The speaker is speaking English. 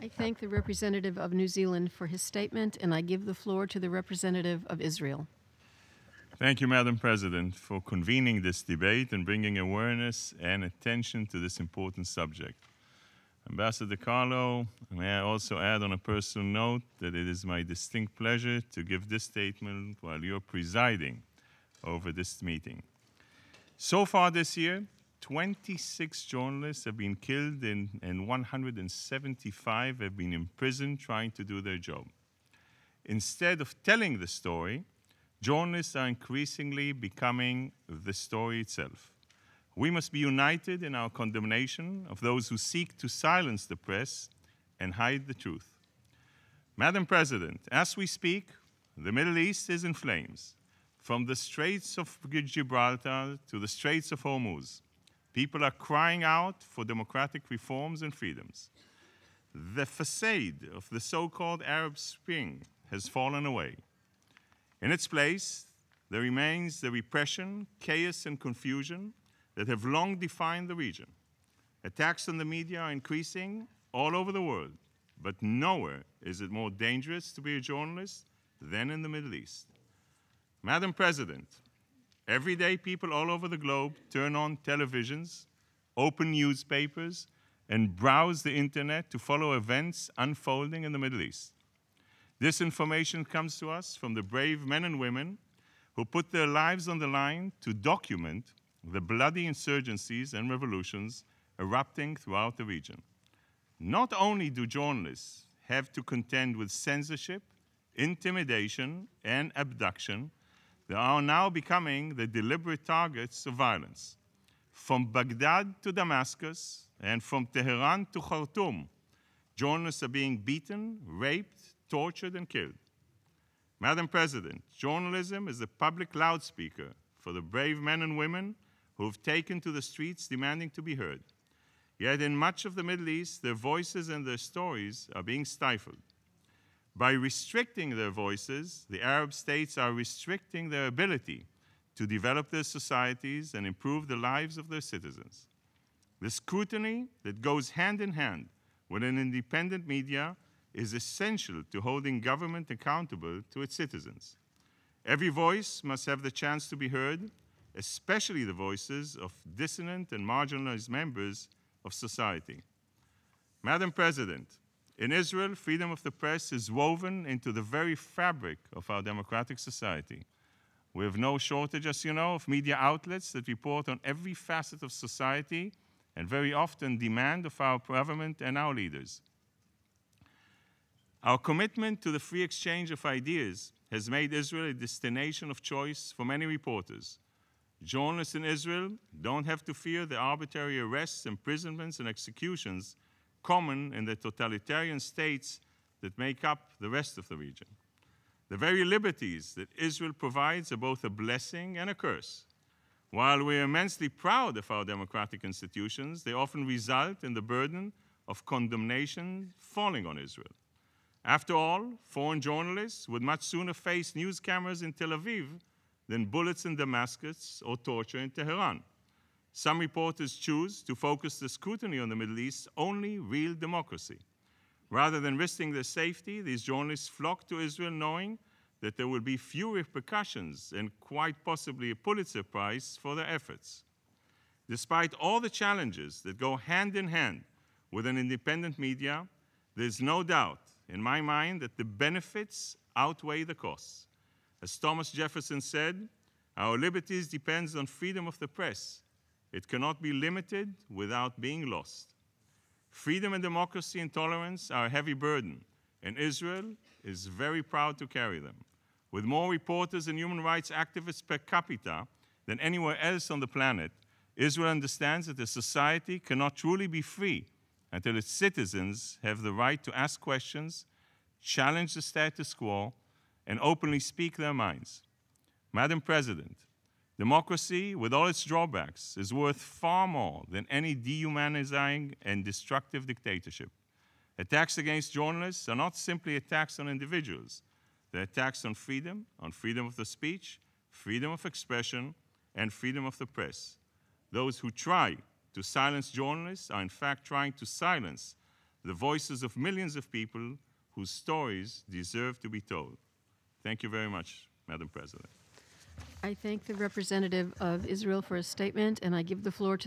I thank the representative of New Zealand for his statement, and I give the floor to the representative of Israel. Thank you, Madam President, for convening this debate and bringing awareness and attention to this important subject. Ambassador Carlo, may I also add on a personal note that it is my distinct pleasure to give this statement while you're presiding over this meeting. So far this year, 26 journalists have been killed and 175 have been imprisoned trying to do their job. Instead of telling the story, journalists are increasingly becoming the story itself. We must be united in our condemnation of those who seek to silence the press and hide the truth. Madam President, as we speak, the Middle East is in flames. From the Straits of Gibraltar to the Straits of Hormuz, people are crying out for democratic reforms and freedoms. The facade of the so-called Arab Spring has fallen away. In its place, there remains the repression, chaos, and confusion that have long defined the region. Attacks on the media are increasing all over the world, but nowhere is it more dangerous to be a journalist than in the Middle East. Madam President, every day people all over the globe turn on televisions, open newspapers, and browse the internet to follow events unfolding in the Middle East. This information comes to us from the brave men and women who put their lives on the line to document the bloody insurgencies and revolutions erupting throughout the region. Not only do journalists have to contend with censorship, intimidation, and abduction, they are now becoming the deliberate targets of violence. From Baghdad to Damascus and from Tehran to Khartoum, journalists are being beaten, raped, tortured, and killed. Madam President, journalism is the public loudspeaker for the brave men and women who have taken to the streets demanding to be heard. Yet in much of the Middle East, their voices and their stories are being stifled. By restricting their voices, the Arab states are restricting their ability to develop their societies and improve the lives of their citizens. The scrutiny that goes hand in hand with an independent media is essential to holding government accountable to its citizens. Every voice must have the chance to be heard, especially the voices of dissonant and marginalized members of society. Madam President, in Israel, freedom of the press is woven into the very fabric of our democratic society. We have no shortage, as you know, of media outlets that report on every facet of society and very often demand of our government and our leaders. Our commitment to the free exchange of ideas has made Israel a destination of choice for many reporters. Journalists in Israel don't have to fear the arbitrary arrests, imprisonments, and executions common in the totalitarian states that make up the rest of the region. The very liberties that Israel provides are both a blessing and a curse. While we are immensely proud of our democratic institutions, they often result in the burden of condemnation falling on Israel. After all, foreign journalists would much sooner face news cameras in Tel Aviv than bullets in Damascus or torture in Tehran. Some reporters choose to focus the scrutiny on the Middle East's only real democracy. Rather than risking their safety, these journalists flock to Israel knowing that there will be few repercussions and quite possibly a Pulitzer Prize for their efforts. Despite all the challenges that go hand in hand with an independent media, there's no doubt in my mind that the benefits outweigh the costs. As Thomas Jefferson said, our liberties depend on freedom of the press. It cannot be limited without being lost. Freedom and democracy and tolerance are a heavy burden, and Israel is very proud to carry them. With more reporters and human rights activists per capita than anywhere else on the planet, Israel understands that a society cannot truly be free until its citizens have the right to ask questions, challenge the status quo, and openly speak their minds. Madam President, democracy, with all its drawbacks, is worth far more than any dehumanizing and destructive dictatorship. Attacks against journalists are not simply attacks on individuals. They're attacks on freedom of the speech, freedom of expression, and freedom of the press. Those who try to silence journalists are in fact trying to silence the voices of millions of people whose stories deserve to be told. Thank you very much, Madam President. I thank the representative of Israel for his statement, and I give the floor to